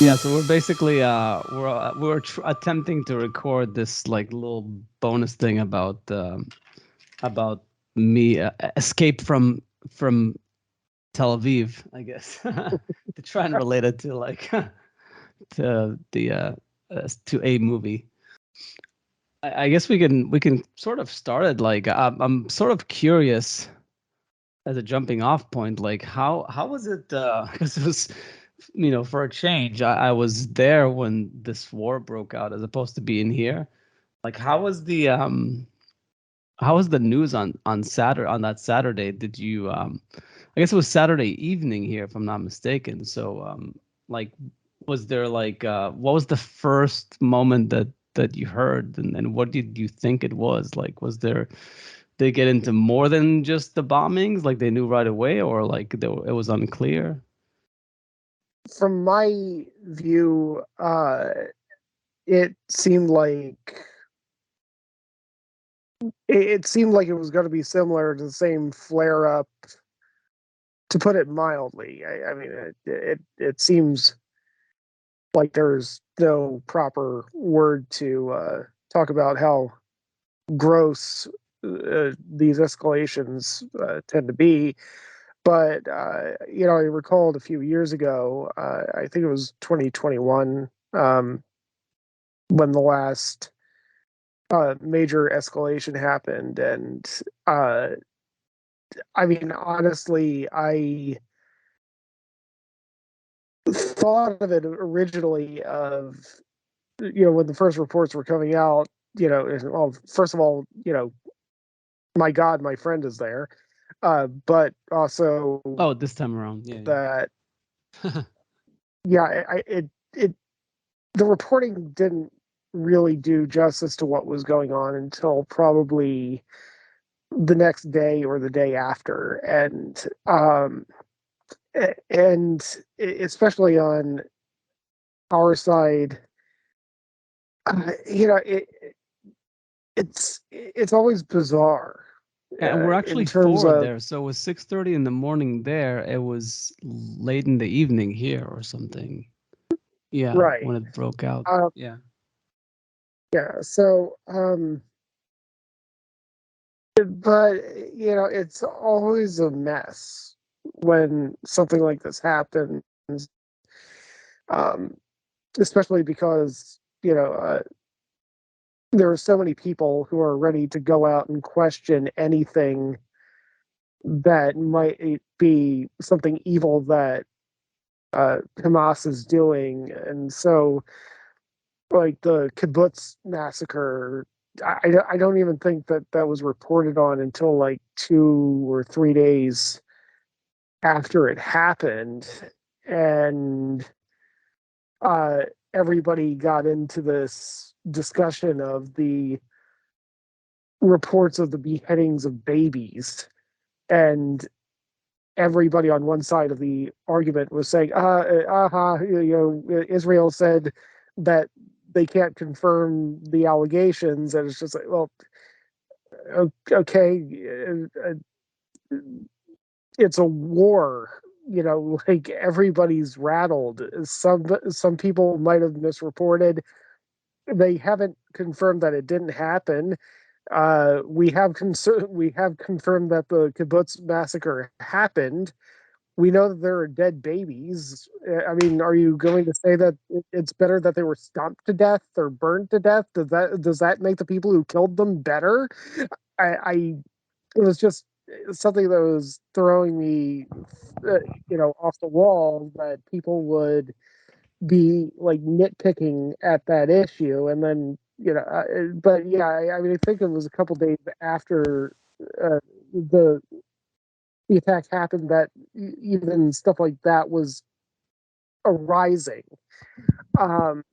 Yeah, so we're basically we're attempting to record this like little bonus thing about me escape from Tel Aviv, I guess, to try and relate it to like to the to a movie. I guess we can sort of start it like I'm sort of curious as a jumping off point, like how was it? Because it was, for a change, I was there when this war broke out, as opposed to being here. Like, how was the news on Saturday, on that Saturday? Did you I guess it was Saturday evening here, if I'm not mistaken. So like, was there like what was the first moment that you heard, and what did you think it was? Like, was there they get into more than just the bombings? Like they knew right away, or like it was unclear? From my view, it seemed like it seemed like it was going to be similar to the same flare up. To put it mildly, I mean, it seems like there's no proper word to talk about how gross these escalations tend to be. But I recalled a few years ago, I think it was 2021, when the last major escalation happened, and uh, I mean, honestly, I thought of it originally of when the first reports were coming out. Well, first of all, my God, my friend is there, but also Oh, this time around, yeah, that yeah. yeah, it the reporting didn't really do justice to what was going on until probably the next day or the day after, and especially on our side, uh, you know, it, it's always bizarre And we're in actually terms forward of there. So it was 6:30 in the morning there. It was late in the evening here or something. Yeah, right. when it broke out. Uh, Yeah. yeah. So, but it's always a mess when something like this happens, um, especially because there are so many people who are ready to go out and question anything that might be something evil that Hamas is doing, and so like the kibbutz massacre. I don't even think that that was reported on until like 2 or 3 days after it happened, and uh, everybody got into this discussion of the reports of the beheadings of babies, and everybody on one side of the argument was saying, Israel said that they can't confirm the allegations, and it's just like, well, okay, it's a war. Like everybody's rattled. Some people might have misreported. They haven't confirmed that it didn't happen. We have confirmed that the kibbutz massacre happened. We know that there are dead babies. I mean, are you going to say that it's better that they were stomped to death or burned to death? Does that make the people who killed them better? I it was just something that was throwing me, off the wall, that people would be like nitpicking at that issue, and then but yeah, I mean, I think it was a couple days after uh, the the attack happened that even stuff like that was arising, um,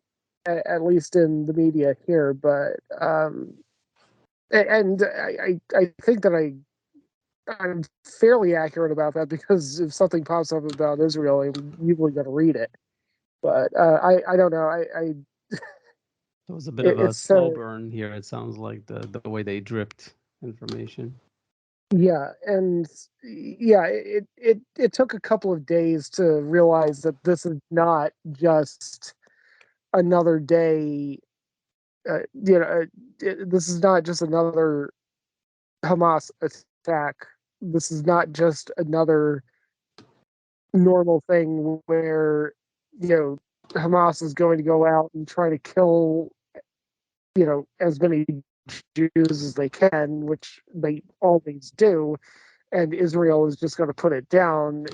at least in the media here. But and I think that I'm fairly accurate about that, because if something pops up about Israel, I'm usually going to read it. But I don't know. It was a bit of a It's slow burn here. It sounds like the way they dripped information. Yeah, and yeah, it took a couple of days to realize that this is not just another day. This is not just another Hamas attack. This is not just another normal thing where you know Hamas is going to go out and try to kill as many Jews as they can, which they always do, and Israel is just going to put it down.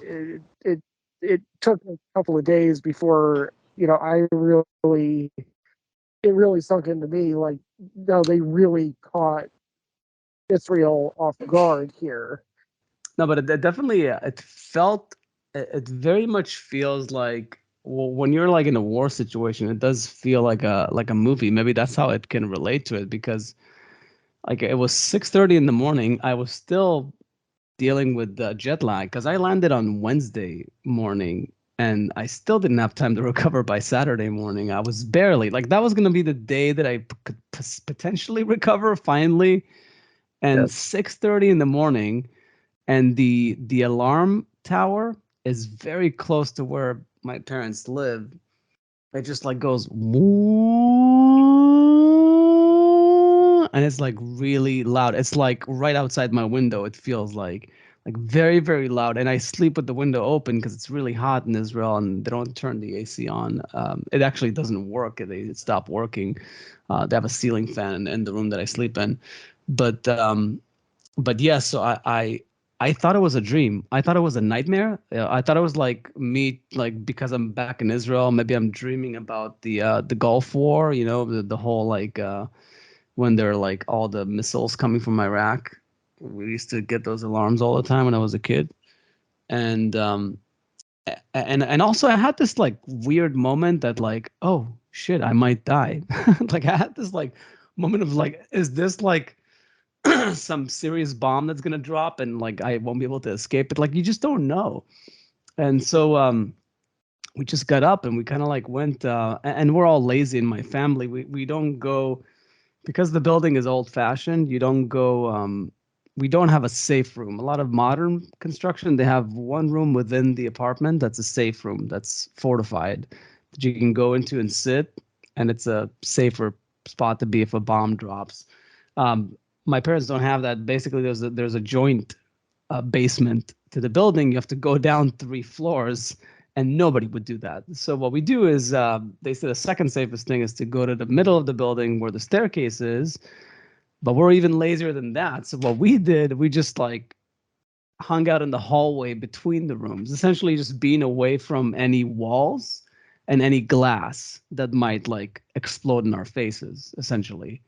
It took a couple of days before I really it really sunk into me like no, they really caught Israel off guard here. No, but it definitely it felt it very much feels like, well, when you're like in a war situation, it does feel like a movie. Maybe that's how it can relate to it, because like it was 6:30 in the morning. I was still dealing with the jet lag because I landed on Wednesday morning and I still didn't have time to recover by Saturday morning. I was barely like that was going to be the day that I could potentially recover finally. And Yes. 6:30 in the morning, and the alarm tower is very close to where my parents live. It just like goes and it's like really loud. It's like right outside my window. It feels like very very loud. And I sleep with the window open because it's really hot in Israel and they don't turn the AC on. It actually doesn't work. They stop working. They have a ceiling fan in the room that I sleep in. But yeah, so I thought it was a dream. I thought it was a nightmare. I thought it was like me, like because I'm back in Israel, maybe I'm dreaming about the Gulf War, the whole like when there are like all the missiles coming from Iraq. We used to get those alarms all the time when I was a kid. And and also I had this like weird moment that like, oh shit, I might die. Like I had this like moment of like, is this like some serious bomb that's gonna drop and like I won't be able to escape it. Like you just don't know. And so we just got up and we kind of like went and we're all lazy in my family. We don't go because the building is old fashioned. You don't go we don't have a safe room. A lot of modern construction, they have one room within the apartment that's a safe room that's fortified that you can go into and sit, and it's a safer spot to be if a bomb drops. Um, my parents don't have that. Basically, there's a joint basement to the building. You have to go down 3 floors, and nobody would do that. So what we do is they say the second safest thing is to go to the middle of the building where the staircase is. But we're even lazier than that. So what we did, we just like hung out in the hallway between the rooms, essentially just being away from any walls and any glass that might like explode in our faces, essentially.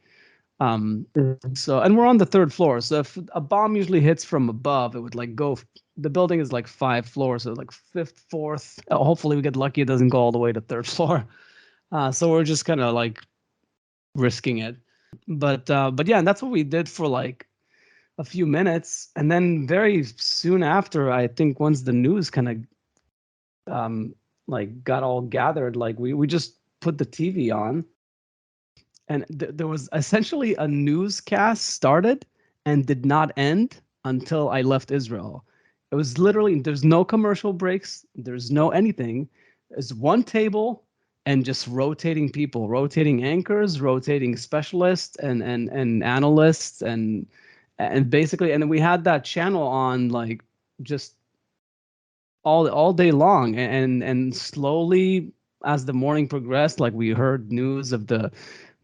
Um, Mhm. so, and we're on the third floor. So if a bomb usually hits from above, it would like go. The building is like 5 floors, so like fifth, fourth. Hopefully, we get lucky; it doesn't go all the way to third floor. So we're just kind of like risking it. But yeah, and that's what we did for like a few minutes, and then very soon after, I think once the news kind of like got all gathered, like we just put the TV on and there was essentially a newscast started and did not end until I left Israel. It was literally there's no commercial breaks, there's no anything. There's one table and just rotating people, rotating anchors, rotating specialists and analysts and basically and then we had that channel on like just all day long and slowly as the morning progressed like we heard news of the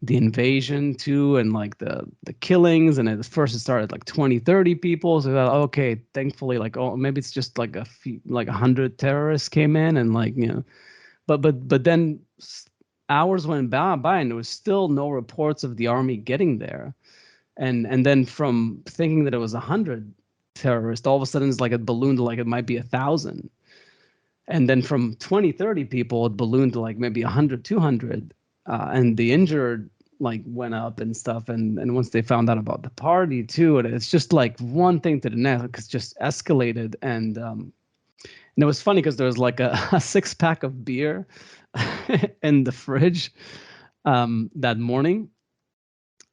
invasion too and like the killings and at first it started like 20, 30 people so we thought, okay, thankfully like oh maybe it's just like a few like 100 terrorists came in and like but then hours went by and there was still no reports of the army getting there and then from thinking that it was 100 terrorists all of a sudden it's like it ballooned to like it might be 1,000 and then from 20, 30 people it ballooned to like maybe 100, 200 and the injured like went up and stuff and once they found out about the party too and it's just like one thing to the next it's just escalated and it was funny because there was like a 6 pack of beer in the fridge that morning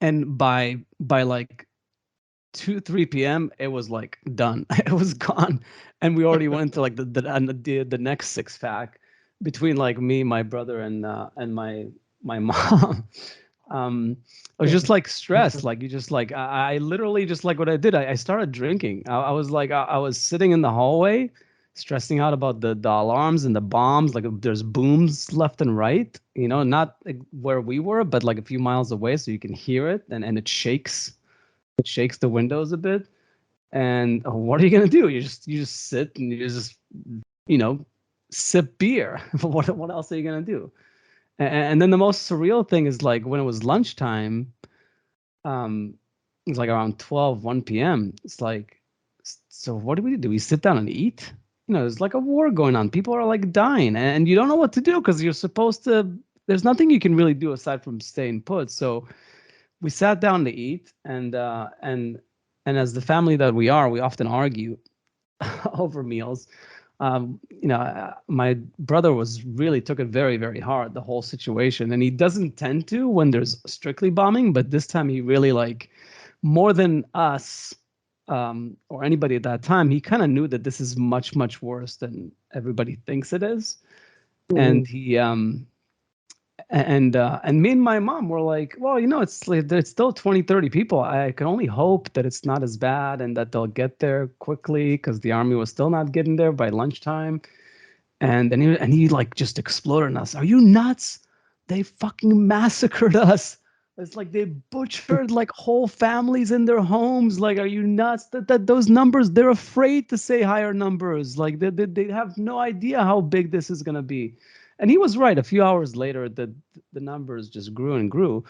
and by like 2 3 p.m. it was like done. It was gone, and we already went to like the next six pack between like me, my brother, and my mom. I was just like stressed. Like you just like I literally just like what I did. I started drinking. I was like I was sitting in the hallway, stressing out about the alarms and the bombs. Like there's booms left and right. You know, not like where we were, but like a few miles away, so you can hear it, and it shakes. It shakes the windows a bit. And what are you gonna do? You just sit and you just you know sip beer. What else are you gonna do? And then the most surreal thing is like when it was lunchtime, um, it was like around 12, 1 p.m. It's like, so what do we do? Do we sit down and eat? You know, there's like a war going on. People are like dying, and you don't know what to do because you're supposed to. There's nothing you can really do aside from staying put. So we sat down to eat, and as the family that we are, we often argue over meals. My brother was really took it very, very hard, the whole situation, and he doesn't tend to when there's strictly bombing, but this time he really like more than us or anybody at that time. He kind of knew that this is much, much worse than everybody thinks it is, and Mhm. and me and my mom were like, well, it's still 20, 30 people. I can only hope that it's not as bad and that they'll get there quickly because the army was still not getting there by lunchtime. And he like just exploded on us. Are you nuts? They fucking massacred us. It's like they butchered like whole families in their homes. Like, are you nuts? That those numbers, they're afraid to say higher numbers. Like they have no idea how big this is gonna be. And he was right. A few hours later, the numbers just grew and grew.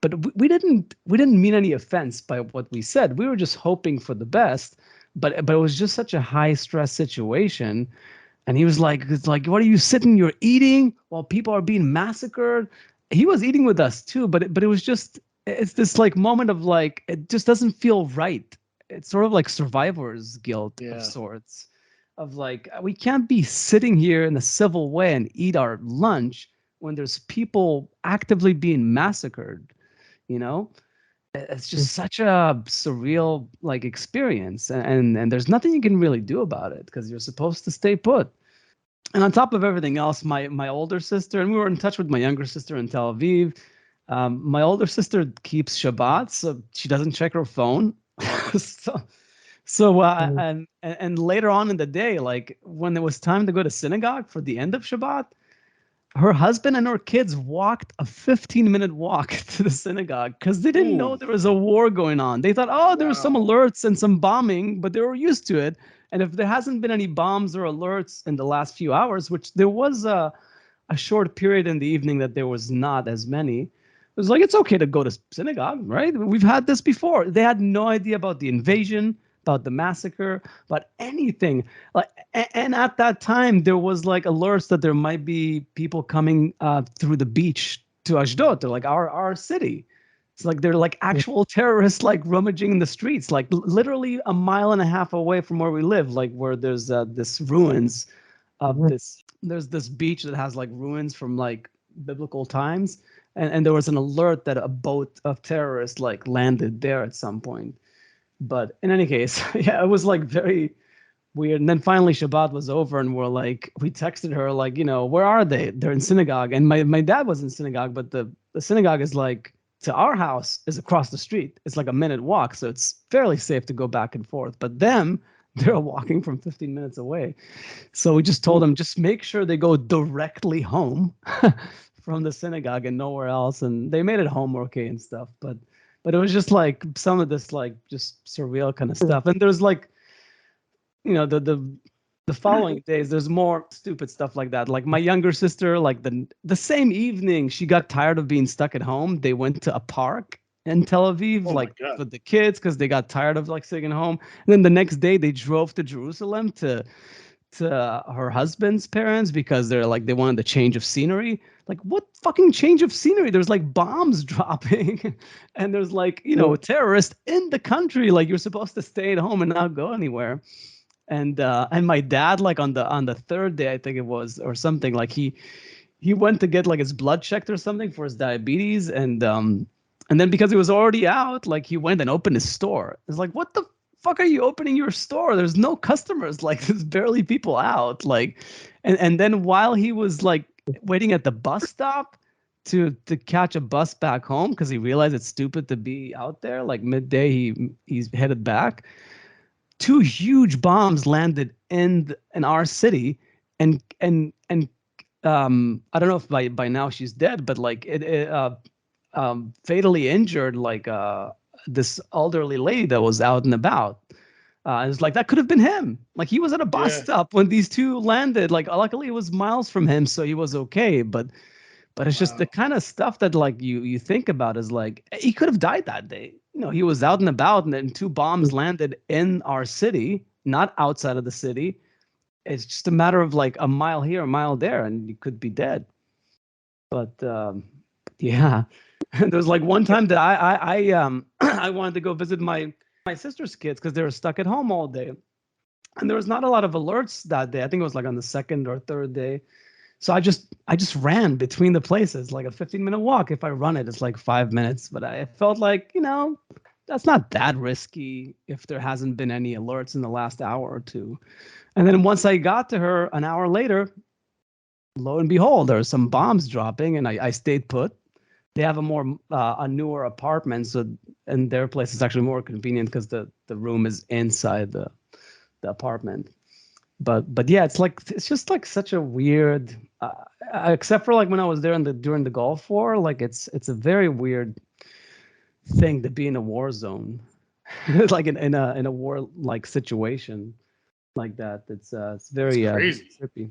But we didn't mean any offense by what we said. We were just hoping for the best. But it was just such a high stress situation, and he was like, it's like, what are you sitting? You're eating while people are being massacred. He was eating with us too, but it was just, it's this like moment of like, it just doesn't feel right. It's sort of like survivor's guilt of Yeah. sorts, of like, we can't be sitting here in a civil way and eat our lunch when there's people actively being massacred, you know? It's just such a surreal like experience, and there's nothing you can really do about it because you're supposed to stay put. And on top of everything else, my older sister, and we were in touch with my younger sister in Tel Aviv. My older sister keeps Shabbat, so she doesn't check her phone. so Mhm. and later on in the day, like when it was time to go to synagogue for the end of Shabbat, her husband and her kids walked a 15-minute walk to the synagogue because they didn't know Ooh. there was a war going on. They thought, oh, there was some Wow. alerts and some bombing, but they were used to it. And if there hasn't been any bombs or alerts in the last few hours, which there was a short period in the evening that there was not as many, it was like, it's okay to go to synagogue, right? We've had this before. They had no idea about the invasion, about the massacre, about anything. Like, and at that time, there was like alerts that there might be people coming through the beach to Ashdod, to like our city. It's like they're like actual terrorists, like rummaging in the streets, like literally a mile and a half away from where we live, like where there's this ruins of Mhm. this. There's this beach that has like ruins from like biblical times, and there was an alert that a boat of terrorists like landed there at some point. But in any case, yeah, it was like very weird. And then finally Shabbat was over and we texted her like, where are they? They're in synagogue. And my dad was in synagogue, but the synagogue is like to our house is across the street. It's like a minute walk. So it's fairly safe to go back and forth. But them, they're walking from 15 minutes away. So we just told them, just make sure they go directly home from the synagogue and nowhere else. And they made it home okay and stuff. But it was just like some of this like just surreal kind of stuff. And there's like, the following days there's more stupid stuff like that. Like my younger sister, like the same evening she got tired of being stuck at home, they went to a park in Tel Aviv, Oh my like God. with the kids, because they got tired of like sitting at home. And then the next day they drove to Jerusalem to her husband's parents because they're like they wanted a change of scenery. Like, what fucking change of scenery? There's like bombs dropping and there's like terrorists in the country. Like, you're supposed to stay at home and not go anywhere. And my dad, like on the third day, I think it was, or something, like he went to get like his blood checked or something for his diabetes. And And then because he was already out, like he went and opened his store. It's like, what the fuck are you opening your store? There's no customers. Like there's barely people out. Like, and then while he was like waiting at the bus stop to catch a bus back home because he realized it's stupid to be out there, like midday he's headed back. Two huge bombs landed in our city, and I don't know if by now she's dead, but like it fatally injured like this elderly lady that was out and about. It's like that could have been him. Like he was at a bus Yeah. stop when these two landed. Like luckily it was miles from him, so he was okay. But it's just the Wow. kind of stuff that like you think about is like he could have died that day. You know, he was out and about, and then two bombs landed in our city, not outside of the city. It's just a matter of like a mile here, a mile there, and you could be dead. But yeah, there was like one time that I I wanted to go visit my sister's kids because they were stuck at home all day, and there was not a lot of alerts that day. I think it was like on the second or third day. So I just ran between the places, like a 15-minute walk. If I run it, it's like 5 minutes. But I felt like, that's not that risky if there hasn't been any alerts in the last hour or two. And then once I got to her an hour later, lo and behold, there are some bombs dropping, and I stayed put. They have a newer apartment, so and their place is actually more convenient because the room is inside the apartment. But yeah, it's just like such a weird, except for like when I was there during the Gulf War, like it's a very weird thing to be in a war zone, like in a war like situation like that. It's It's very crazy. trippy.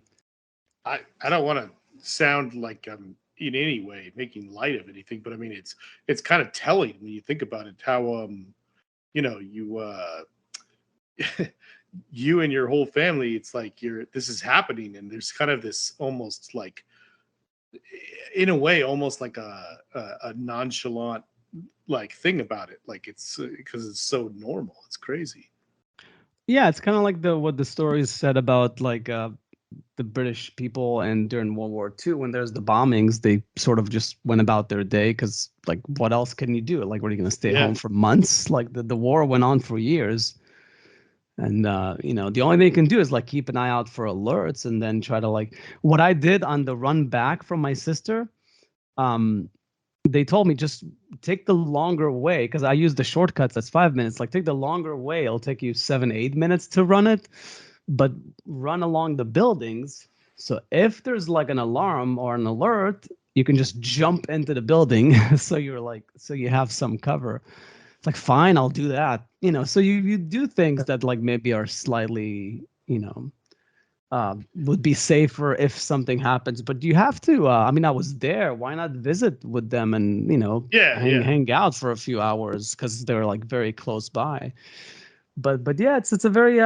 I don't want to sound like I'm in any way making light of anything, but I mean it's kind of telling when you think about it how you you and your whole family, it's like this is happening, and there's kind of this almost like, in a way, almost like a nonchalant like thing about it, like it's because it's so normal. It's crazy. Yeah, it's kind of like the what the stories said about like the British people and during World War II when there's the bombings, they sort of just went about their day because like what else can you do? Like, what are you going to stay Yeah. home for months? Like the war went on for years. And the only thing you can do is like keep an eye out for alerts and then try to like what I did on the run back from my sister. Um, they told me just take the longer way because I used the shortcuts. That's 5 minutes. Like take the longer way. It'll take you 7, 8 minutes to run it, but run along the buildings. So if there's like an alarm or an alert, you can just jump into the building. So you have some cover. It's like, fine, I'll do that. So you do things that like maybe are slightly, would be safer if something happens. But you have to. I mean, I was there. Why not visit with them and Yeah. Yeah. hang out for a few hours because they're like very close by. But yeah, it's a very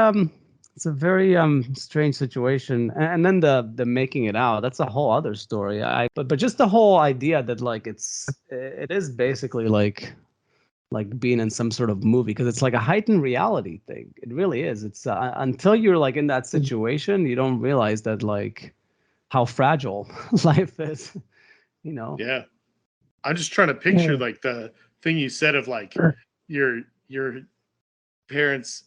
strange situation. And then the making it out. That's a whole other story. But just the whole idea that like it is basically like being in some sort of movie because it's like a heightened reality thing. It really is. It's until you're like in that situation, you don't realize that like how fragile life is. You know. Yeah. I'm just trying to picture Yeah. like the thing you said of like your parents'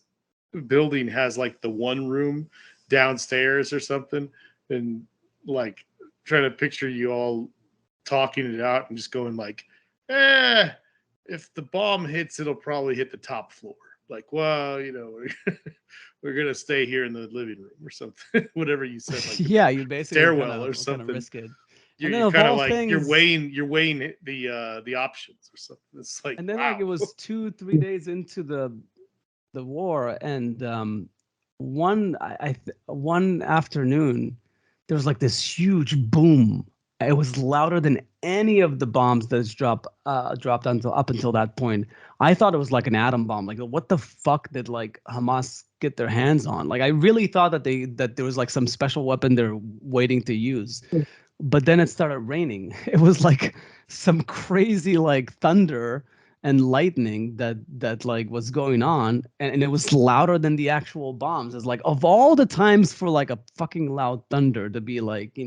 building has like the one room downstairs or something, and like trying to picture you all talking it out and just going like, eh, if the bomb hits, it'll probably hit the top floor. Like, well, we're gonna stay here in the living room or something. Whatever you said, like in Yeah, the you basically kind stairwell or of something. risk it. You're, And then you're of kind of all like things, you're weighing the options or something. It's like, and then like wow. it was 2, 3 days into the war, and one afternoon there was like this huge boom. It was louder than any of the bombs that's dropped until up until that point. I thought it was like an atom bomb. Like, what the fuck did like Hamas get their hands on? Like, I really thought that there was like some special weapon they're waiting to use. But then it started raining. It was like some crazy like thunder, and lightning that like was going on, and it was louder than the actual bombs. It's like, of all the times for like a fucking loud thunder to be like,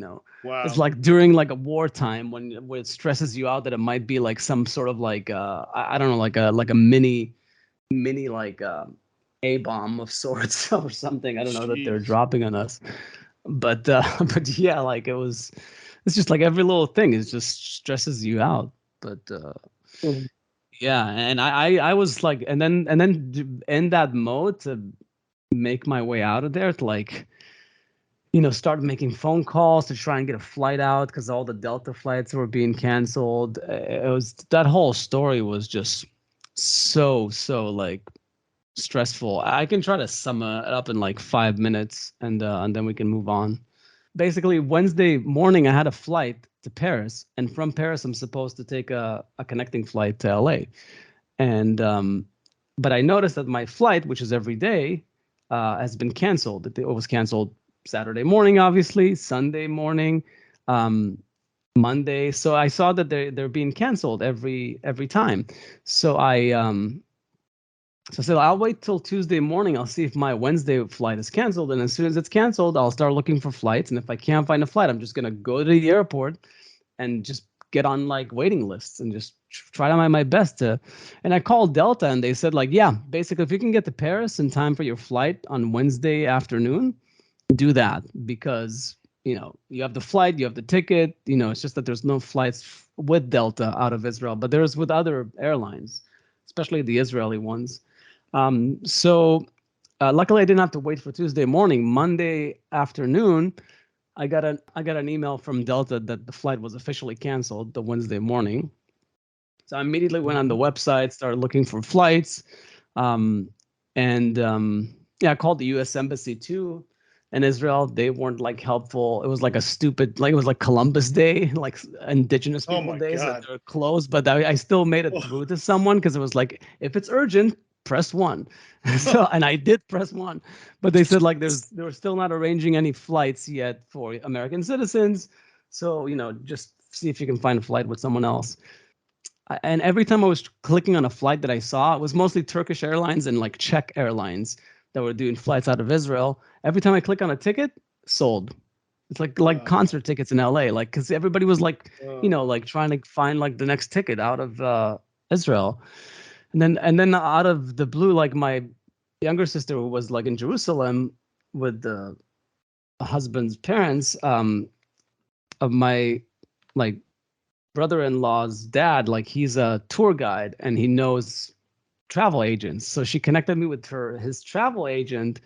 Wow. it's like during like a wartime when it stresses you out that it might be like some sort of like I don't know, like a mini like A bomb of sorts or something. I don't know that they're Jeez. dropping on us. But but yeah, like it's just like every little thing is just stresses you out. But Mhm. yeah, and I was like, and then in that mode to make my way out of there, to like, start making phone calls to try and get a flight out because all the Delta flights were being canceled. It was, that whole story was just so like stressful. I can try to sum it up in like 5 minutes, and then we can move on. Basically, Wednesday morning I had a flight to Paris, and from Paris I'm supposed to take a connecting flight to LA. And but I noticed that my flight, which is every day, has been canceled. It was canceled Saturday morning, obviously, Sunday morning, um, Monday. So I saw that they're being canceled every time. So I said, I'll wait till Tuesday morning. I'll see if my Wednesday flight is canceled. And as soon as it's canceled, I'll start looking for flights. And if I can't find a flight, I'm just going to go to the airport and just get on like waiting lists and just try my best to. And I called Delta and they said, like, yeah, basically, if you can get to Paris in time for your flight on Wednesday afternoon, do that, because, you have the flight, you have the ticket, it's just that there's no flights with Delta out of Israel, but there's with other airlines, especially the Israeli ones. So luckily I didn't have to wait for Tuesday morning. Monday afternoon, I got an email from Delta that the flight was officially canceled the Wednesday morning. So I immediately went on the website, started looking for flights, and yeah, I called the U.S. Embassy too in Israel. They weren't like helpful. It was like a stupid, like it was like Columbus Day, like Indigenous Oh People my Days, that God. they're closed. But I still made it through to someone because it was like, if it's urgent, press 1. So, and I did press 1, but they said like they were still not arranging any flights yet for American citizens. So just see if you can find a flight with someone else. And every time I was clicking on a flight that I saw, it was mostly Turkish Airlines and like Czech Airlines that were doing flights out of Israel. Every time I click on a ticket, sold. It's like concert tickets in LA, like, because everybody was like, like trying to find like the next ticket out of Israel. And then out of the blue, like my younger sister was like in Jerusalem with the husband's parents, of my like brother-in-law's dad. Like, he's a tour guide and he knows travel agents. So she connected me with his travel agent,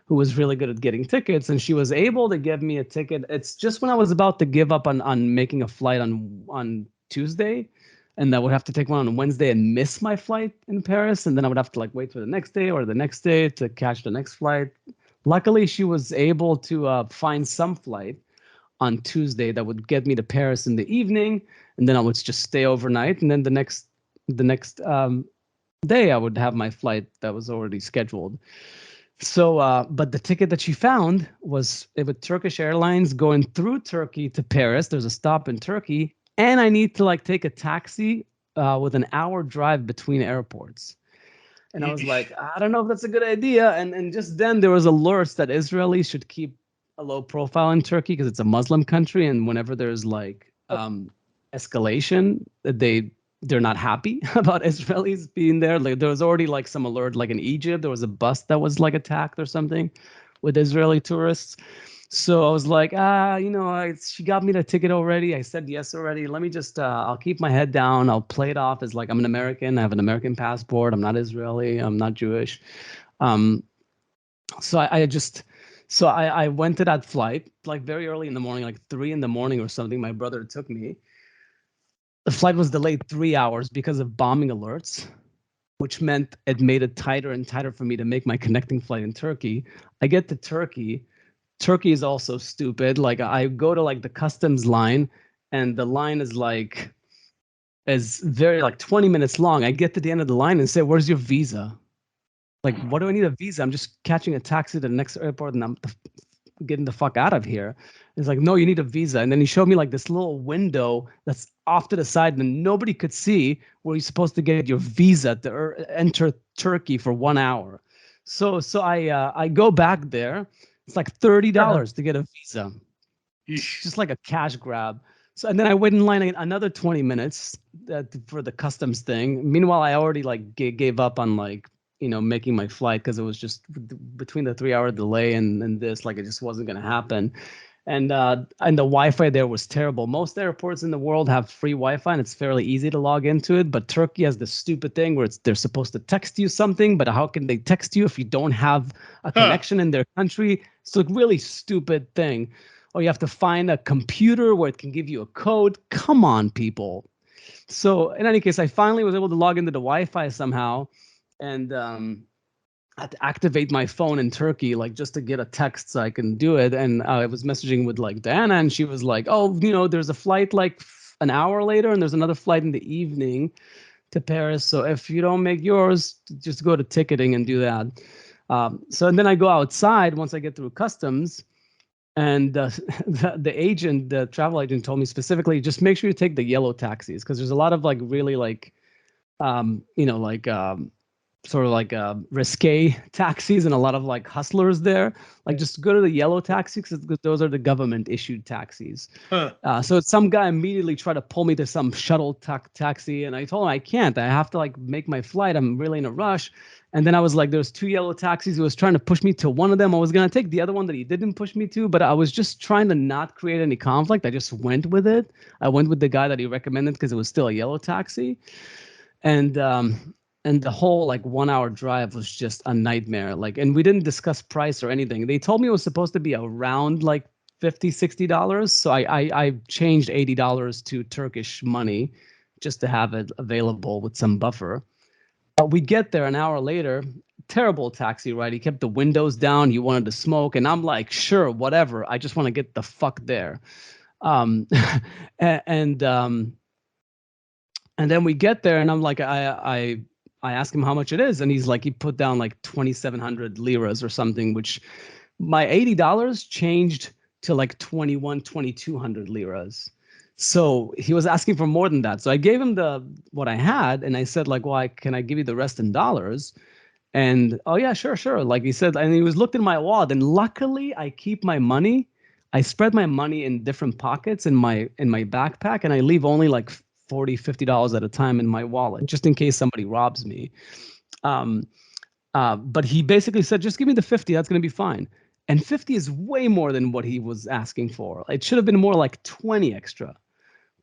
who was really good at getting tickets, and she was able to give me a ticket. It's just when I was about to give up on making a flight on Tuesday, and I would have to take one on Wednesday and miss my flight in Paris, and then I would have to like wait for the next day or the next day to catch the next flight. Luckily, she was able to find some flight on Tuesday that would get me to Paris in the evening, and then I would just stay overnight, and then the next day I would have my flight that was already scheduled. So, but the ticket that she found was with Turkish Airlines going through Turkey to Paris. There's a stop in Turkey, and I need to like take a taxi with an hour drive between airports. And I was like, I don't know if that's a good idea. And just then there was alerts that Israelis should keep a low profile in Turkey because it's a Muslim country, and whenever there's like escalation, they're not happy about Israelis being there. Like, there was already like some alert, like in Egypt, there was a bus that was like attacked or something with Israeli tourists. So I was like, she got me the ticket already. I said yes already. Let me just, I'll keep my head down. I'll play it off as like I'm an American. I have an American passport. I'm not Israeli. I'm not Jewish. Um, so I went to that flight like very early in the morning, like 3 in the morning or something. My brother took me. The flight was delayed 3 hours because of bombing alerts, which meant it made it tighter and tighter for me to make my connecting flight in Turkey. I get to Turkey. Turkey is also stupid. Like, I go to like the customs line, and the line is very like 20 minutes long. I get to the end of the line and say, "Where's your visa?" Like, what do I need a visa? I'm just catching a taxi to the next airport, and getting the fuck out of here. He's like, no, you need a visa. And then he showed me like this little window that's off to the side and nobody could see, where you're supposed to get your visa to enter Turkey for 1 hour. So I go back there. It's like $30 to get a visa. Just like a cash grab. So, and then I wait in line another 20 minutes for the customs thing. Meanwhile, I already like gave up on like, making my flight, because it was just between the 3-hour delay and this, like, it just wasn't going to happen. And the Wi-Fi there was terrible. Most airports in the world have free Wi-Fi and it's fairly easy to log into it. But Turkey has this stupid thing where they're supposed to text you something, but how can they text you if you don't have a connection in their country? It's a really stupid thing. Or you have to find a computer where it can give you a code. Come on, people. So in any case, I finally was able to log into the Wi-Fi somehow, and I had to activate my phone in Turkey, like just to get a text so I can do it. And I was messaging with like Diana, and she was like, "Oh, there's a flight like an hour later, and there's another flight in the evening to Paris. So if you don't make yours, just go to ticketing and do that." So and then I go outside once I get through customs. And the agent, the travel agent, told me specifically, just make sure you take the yellow taxis, because there's a lot of like really like, sort of like risque taxis and a lot of like hustlers there. Like just go to the yellow taxis, because those are the government issued taxis. So some guy immediately tried to pull me to some shuttle taxi, and I told him I can't. I have to like make my flight. I'm really in a rush. And then I was like, there's 2 yellow taxis. He was trying to push me to one of them. I was going to take the other one that he didn't push me to, but I was just trying to not create any conflict. I just went with it. I went with the guy that he recommended because it was still a yellow taxi. And the whole like 1 hour drive was just a nightmare. Like, and we didn't discuss price or anything. They told me it was supposed to be around like $50-$60. So I changed $80 to Turkish money just to have it available with some buffer. We get there an hour later, terrible taxi ride. He kept the windows down. He wanted to smoke. And I'm like, sure, whatever. I just want to get the fuck there. And then we get there and I'm like, I ask him how much it is. And he's like, he put down like 2,700 liras or something, which my $80 changed to like 2,200 liras. So he was asking for more than that. So I gave him what I had, and I said like, "Well, can I give you the rest in dollars?" And oh yeah, sure. Like he said, and he was looked in my wallet, and luckily I keep my money. I spread my money in different pockets in my backpack, and I leave only like $40-$50 at a time in my wallet, just in case somebody robs me. But he basically said, just give me the 50. That's going to be fine. And 50 is way more than what he was asking for. It should have been more like 20 extra.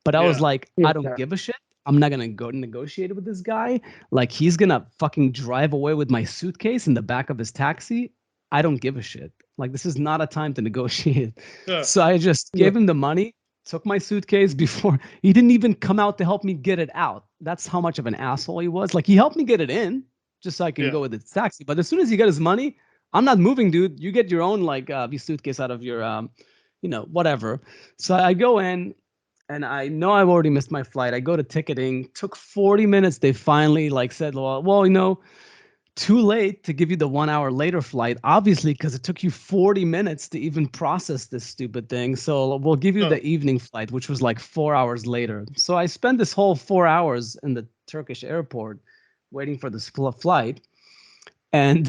But I was like, I don't give a shit. I'm not going to go negotiate with this guy. Like, he's going to fucking drive away with my suitcase in the back of his taxi. I don't give a shit. Like, this is not a time to negotiate. So I just gave him the money, took my suitcase before he didn't even come out to help me get it out. That's how much of an asshole he was. Like, he helped me get it in just so I can go with the taxi. But as soon as he got his money, I'm not moving, dude. You get your own like suitcase out of your, whatever. So I go in, and I know I've already missed my flight. I go to ticketing. Took 40 minutes. They finally like said, well, too late to give you the 1 hour later flight, obviously, because it took you 40 minutes to even process this stupid thing. So we'll give you the evening flight, which was like 4 hours later. So I spent this whole 4 hours in the Turkish airport waiting for this flight, and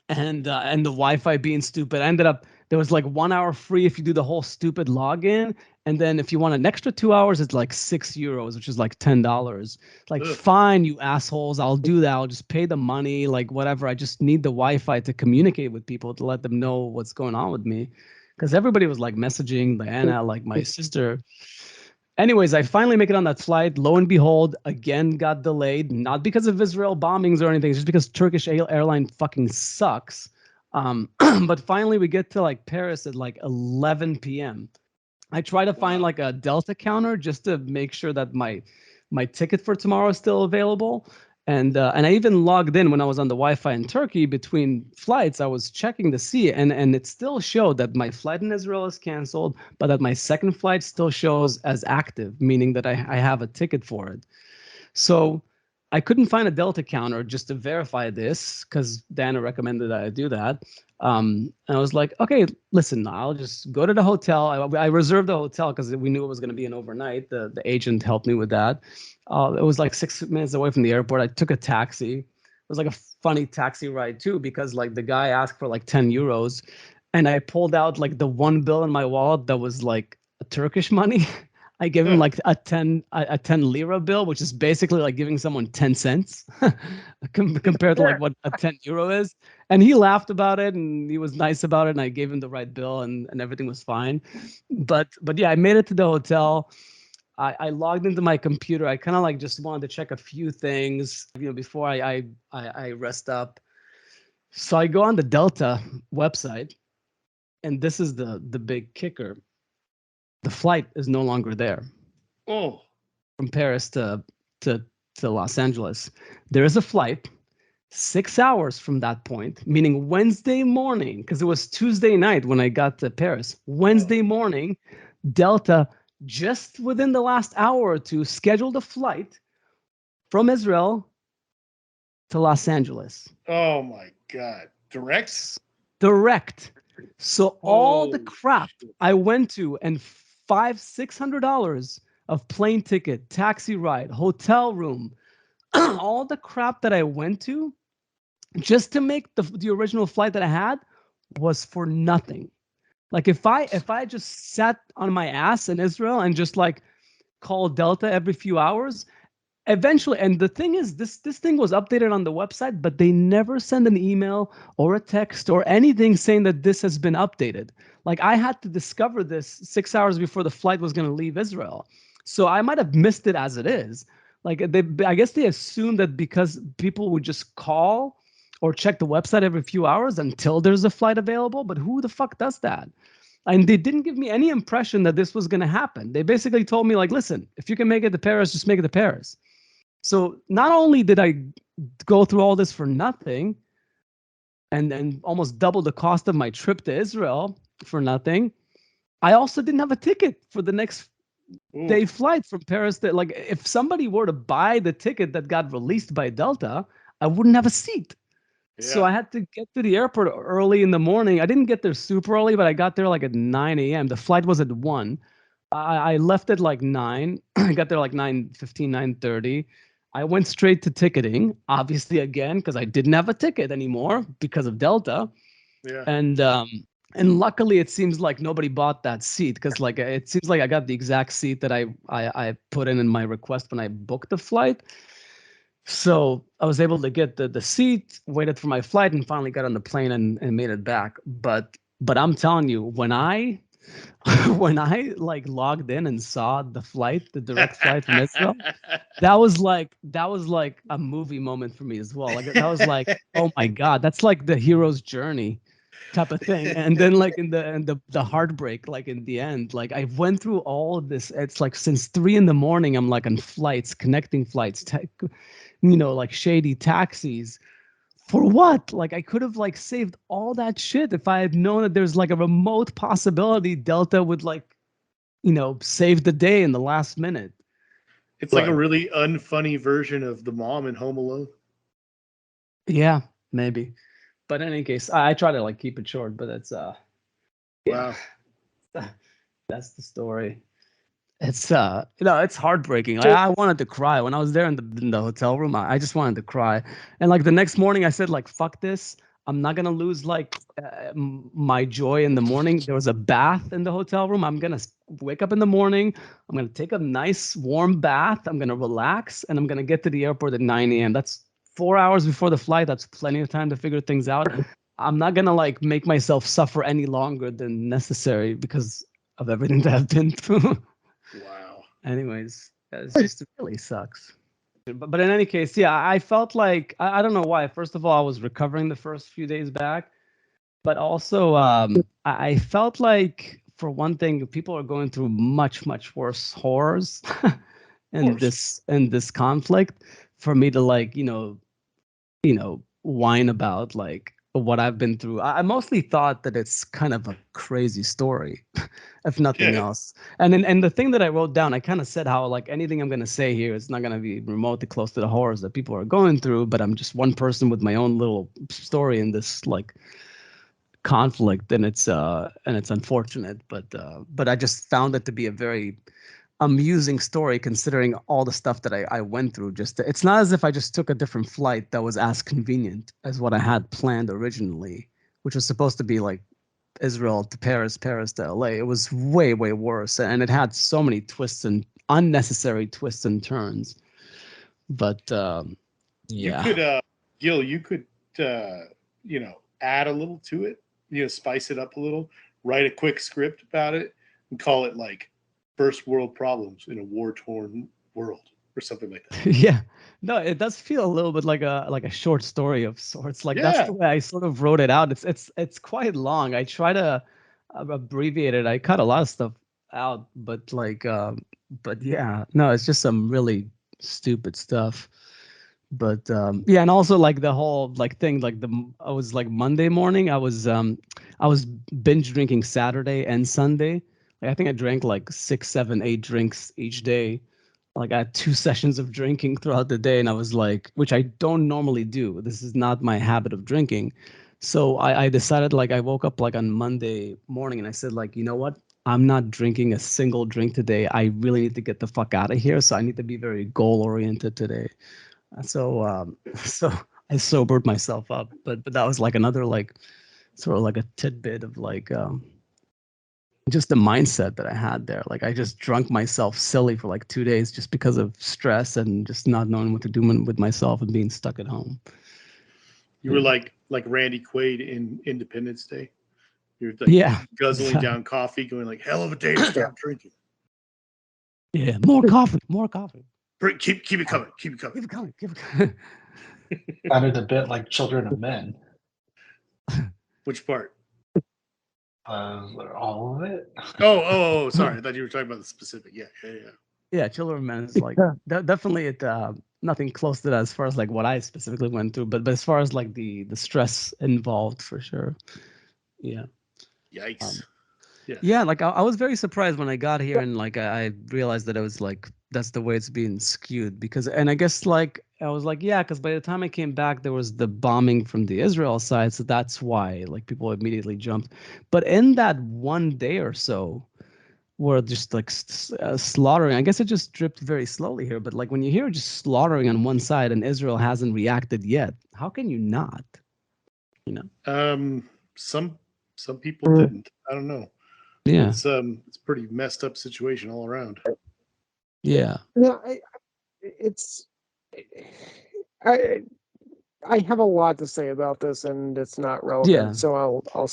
and the Wi-Fi being stupid. I ended up, there was like 1 hour free if you do the whole stupid login. And then if you want an extra 2 hours, it's like €6, which is like $10. Like, fine, you assholes, I'll do that. I'll just pay the money, like whatever. I just need the Wi-Fi to communicate with people, to let them know what's going on with me. Because everybody was like messaging Diana, like my sister. Anyways, I finally make it on that flight. Lo and behold, again got delayed, not because of Israel bombings or anything, just because Turkish airline fucking sucks. But finally we get to like Paris at like 11 p.m. I try to find like a Delta counter just to make sure that my ticket for tomorrow is still available. And I even logged in when I was on the Wi-Fi in Turkey between flights. I was checking to see, and it still showed that my flight in Israel is canceled, but that my second flight still shows as active, meaning that I have a ticket for it. So I couldn't find a Delta counter just to verify this because Dana recommended that I do that. And I was like, okay, listen, I'll just go to the hotel. I reserved the hotel because we knew it was going to be an overnight. The agent helped me with that. It was like 6 minutes away from the airport. I took a taxi. It was like a funny taxi ride too, because like the guy asked for like 10 euros and I pulled out like the one bill in my wallet that was like a Turkish money. I gave him like a 10 lira bill, which is basically like giving someone 10 cents compared to like what a 10 euro is. And he laughed about it and he was nice about it. And I gave him the right bill and everything was fine. But yeah, I made it to the hotel. I logged into my computer. I kind of like just wanted to check a few things, before I rest up. So I go on the Delta website, and this is the big kicker. The flight is no longer there. Oh, from Paris to Los Angeles. There is a flight 6 hours from that point, meaning Wednesday morning, because it was Tuesday night when I got to Paris. Wednesday morning, Delta, just within the last hour or two, scheduled a flight from Israel to Los Angeles. oh my God. Direct? Direct. So all the Holy crap shit. I went to and $500-600 of plane ticket, taxi ride, hotel room, all the crap that I went to just to make the original flight that I had was for nothing. Like if I just sat on my ass in Israel and just like called Delta every few hours, eventually, and the thing is, this thing was updated on the website, but they never send an email or a text or anything saying that this has been updated. Like I had to discover this 6 hours before the flight was going to leave Israel. So I might have missed it as it is. Like I guess they assumed that because people would just call or check the website every few hours until there's a flight available, but who the fuck does that? And they didn't give me any impression that this was going to happen. They basically told me like, listen, if you can make it to Paris, just make it to Paris. So not only did I go through all this for nothing and almost double the cost of my trip to Israel for nothing, I also didn't have a ticket for the next day flight from Paris. That like if somebody were to buy the ticket that got released by Delta, I wouldn't have a seat. Yeah. So I had to get to the airport early in the morning. I didn't get there super early, but I got there like at 9 a.m. The flight was at 1. I left at like 9. I got there like 9:15, 9:30. I went straight to ticketing, obviously again, because I didn't have a ticket anymore because of Delta. Yeah. And luckily it seems like nobody bought that seat because like it seems like I got the exact seat that I put in my request when I booked the flight. So I was able to get the seat, waited for my flight, and finally got on the plane and made it back. But I'm telling you, when I like logged in and saw the flight, the direct flight from Israel, that was like a movie moment for me as well. Like that was like, oh my God, that's like the hero's journey type of thing. And then like in the heartbreak, like in the end, like I went through all of this. It's like since 3 a.m, I'm like on flights, connecting flights, like shady taxis. For what? Like I could have like saved all that shit if I had known that there's like a remote possibility Delta would like, save the day in the last minute. It's like a really unfunny version of the mom in Home Alone. Yeah, maybe. But in any case, I try to like keep it short, but it's Wow. That's the story. It's it's heartbreaking. I wanted to cry when I was there in the hotel room. I just wanted to cry. And like the next morning I said like fuck this. I'm not going to lose like my joy in the morning. There was a bath in the hotel room. I'm going to wake up in the morning. I'm going to take a nice warm bath. I'm going to relax and I'm going to get to the airport at 9 a.m. That's 4 hours before the flight. That's plenty of time to figure things out. I'm not going to like make myself suffer any longer than necessary because of everything that I've been through. Wow. Anyways, it just really sucks. But in any case, yeah, I felt like I don't know why. First of all, I was recovering the first few days back, but also I felt like for one thing, people are going through much worse horrors in this conflict. For me to like whine about like what I've been through. I mostly thought that it's kind of a crazy story, if nothing Yeah. else. And the thing that I wrote down, I kind of said how like anything I'm gonna say here is not gonna be remotely close to the horrors that people are going through, but I'm just one person with my own little story in this like conflict, and it's unfortunate, but I just found it to be a very amusing story considering all the stuff that I went through. It's not as if I just took a different flight that was as convenient as what I had planned originally, which was supposed to be like Israel to Paris, Paris to LA. It was way, way worse. And it had so many twists and unnecessary twists and turns. But You yeah. could, Gil, you could, add a little to it, spice it up a little, write a quick script about it, and call it like first world problems in a war torn world or something like that. Yeah. No, it does feel a little bit like a short story of sorts. Like that's Yeah. the way I sort of wrote it out. It's quite long. I try to abbreviate it. I cut a lot of stuff out, but yeah, no, it's just some really stupid stuff. But yeah, and also like the whole like thing, like I was like Monday morning, I was binge drinking Saturday and Sunday. Like I think I drank like 6, 7, 8 drinks each day. Like I had 2 sessions of drinking throughout the day, and I was like, which I don't normally do. This is not my habit of drinking. So I decided, like, I woke up like on Monday morning and I said, like, you know what? I'm not drinking a single drink today. I really need to get the fuck out of here. So I need to be very goal oriented today. So so I sobered myself up. But that was like another like sort of like a tidbit of like just the mindset that I had there. Like I just drunk myself silly for like 2 days just because of stress and just not knowing what to do with myself and being stuck at home. You were Yeah. like Randy Quaid in Independence Day. You're like Yeah. guzzling Exactly. down coffee, going like, hell of a day to start drinking. Yeah. More coffee. More coffee. Keep it coming. Keep it coming. Keep it coming. Keep it coming. Sounded a bit like Children of Men. Which part? All of it. Oh, sorry. I thought you were talking about the specific. Yeah. Yeah. Children of Men is like definitely nothing close to that as far as like what I specifically went through, but as far as like the stress involved for sure. Yeah. Yikes. Yeah. Yeah, like I was very surprised when I got here and like I realized that it was like that's the way it's being skewed because and I guess like I was like yeah because by the time I came back there was the bombing from the Israel side, so that's why like people immediately jumped. But in that one day or so were just like slaughtering. I guess it just dripped very slowly here, but like when you hear just slaughtering on one side and Israel hasn't reacted yet, how can you not? You know? Some people didn't. I don't know. Yeah. It's pretty messed up situation all around. Yeah. No, it's I I have a lot to say about this, and it's not Yeah. relevant, so I'll.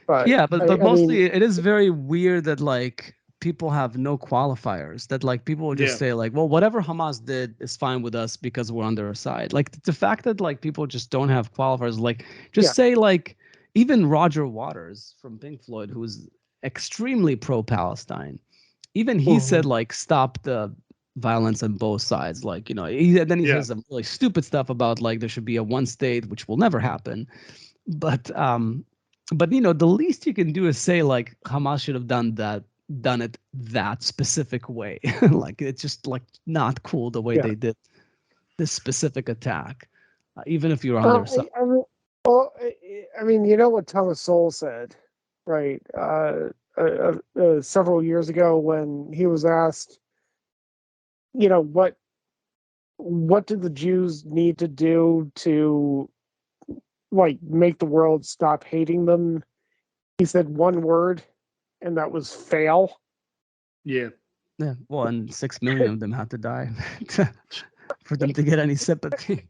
But Yeah, but I mean, mostly it is very weird that like people have no qualifiers. That like people will just Yeah. say like, well, whatever Hamas did is fine with us because we're on their side. Like the fact that like people just don't have qualifiers, like Yeah. just say like even Roger Waters from Pink Floyd, who's extremely pro-Palestine, even he said like stop the violence on both sides. Like then he Yeah. says some really stupid stuff about like there should be a one state, which will never happen. But the least you can do is say like Hamas should have done it that specific way. Like it's just like not cool the way Yeah. they did this specific attack, even if you're on their side. I mean, you know what Thomas Sowell said, right? Several years ago when he was asked, what do the Jews need to do to like make the world stop hating them? He said one word, and that was fail. Yeah. Yeah, well, and 6 million of them had to die for them to get any sympathy.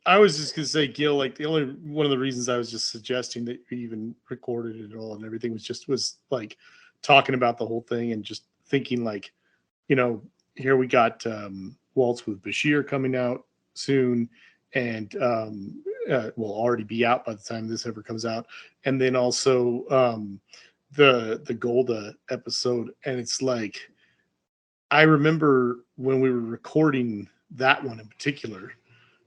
I was just gonna say, Gil, like the only one of the reasons I was just suggesting that we even recorded it all and everything was like talking about the whole thing and just thinking like, here we got Waltz with Bashir coming out soon, and will already be out by the time this ever comes out, and then also the Golda episode, and it's like I remember when we were recording that one in particular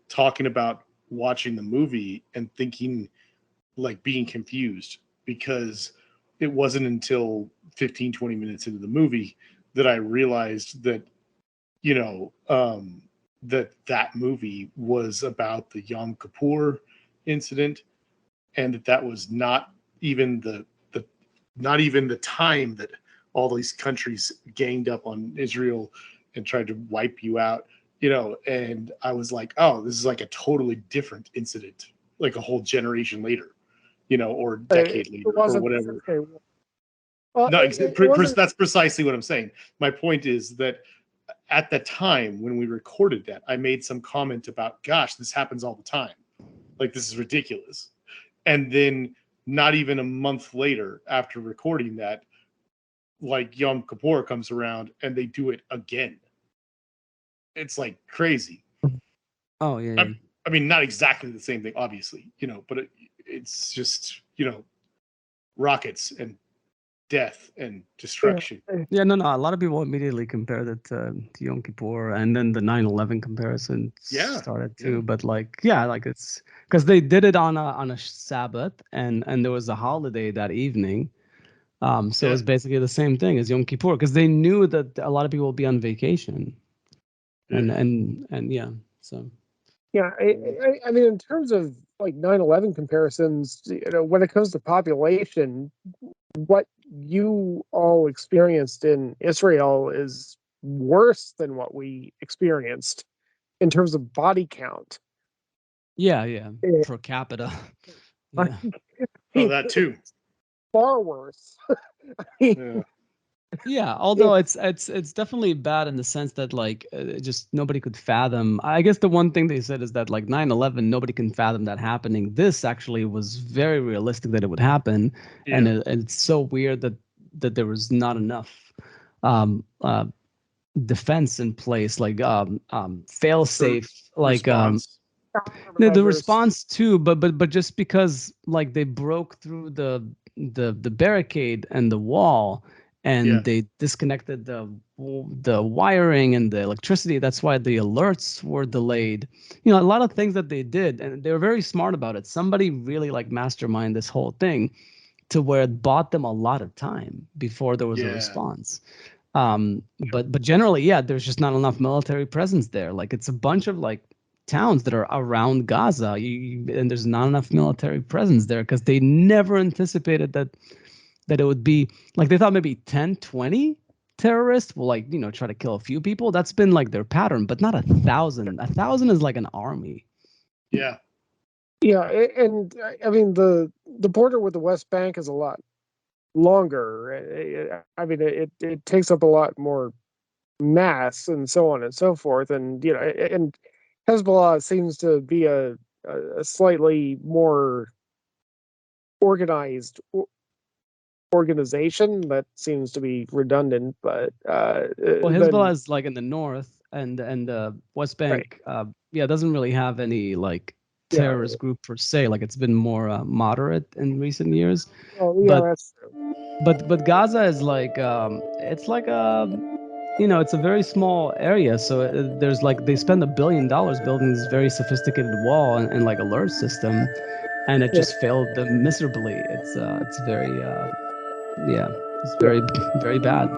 talking about watching the movie and thinking like being confused, because it wasn't until 15-20 minutes into the movie that I realized that, you know, that movie was about the Yom Kippur incident, and that was not even the not even the time that all these countries ganged up on Israel and tried to wipe you out, you know. And I was like, oh, this is like a totally different incident, like a whole generation later, you know, or decade later, or whatever. Okay. Well, No, it wasn't. that's precisely what I'm saying. My point is that at the time when we recorded that, I made some comment about, gosh, this happens all the time. Like, this is ridiculous. And then not even a month later, after recording that, like Yom Kippur comes around and they do it again. It's like crazy. Oh yeah. I mean, not exactly the same thing, obviously, you know, but it's just, you know, rockets and death and destruction. Yeah, no. A lot of people immediately compared it to Yom Kippur, and then the 9/11 comparison started too. Yeah. But like, yeah, like it's because they did it on a Sabbath, and there was a holiday that evening. So it's basically the same thing as Yom Kippur, because they knew that a lot of people will be on vacation, and yeah, so. Yeah, I mean, in terms of like 9/11 comparisons, you know, when it comes to population, what you all experienced in Israel is worse than what we experienced in terms of body count. Yeah, Eh, per capita. like, Yeah. Oh, that too. far worse. Yeah. Yeah, although it's definitely bad in the sense that like just nobody could fathom. I guess the one thing they said is that like 9/11, nobody can fathom that happening. This actually was very realistic that it would happen, and it's so weird that there was not enough um, uh, defense in place, like fail safe, like Response. the response too, but just because like they broke through the barricade and the wall, and they disconnected the wiring and the electricity. That's why the alerts were delayed. You know, a lot of things that they did, and they were very smart about it. Somebody really like mastermind this whole thing to where it bought them a lot of time before there was a response. But generally, yeah, there's just not enough military presence there. Like it's a bunch of like towns that are around Gaza, and there's not enough military presence there because they never anticipated that it would be like they thought maybe 10, 20 terrorists will like, you know, try to kill a few people. That's been like their pattern, but not 1,000. 1,000 is like an army. Yeah. Yeah, and I mean the border with the West Bank is a lot longer. I mean it takes up a lot more mass and so on and so forth, and you know, and Hezbollah seems to be a slightly more organized organization. That seems to be redundant, but well, Hezbollah is like in the north, and West Bank, doesn't really have any like terrorist group per se. Like it's been more moderate in recent years. Oh yeah, that's true. But Gaza is like it's like you know, it's a very small area, so there's like they spend $1 billion building this very sophisticated wall and like alert system, and it just failed them miserably. It's very it's very very bad.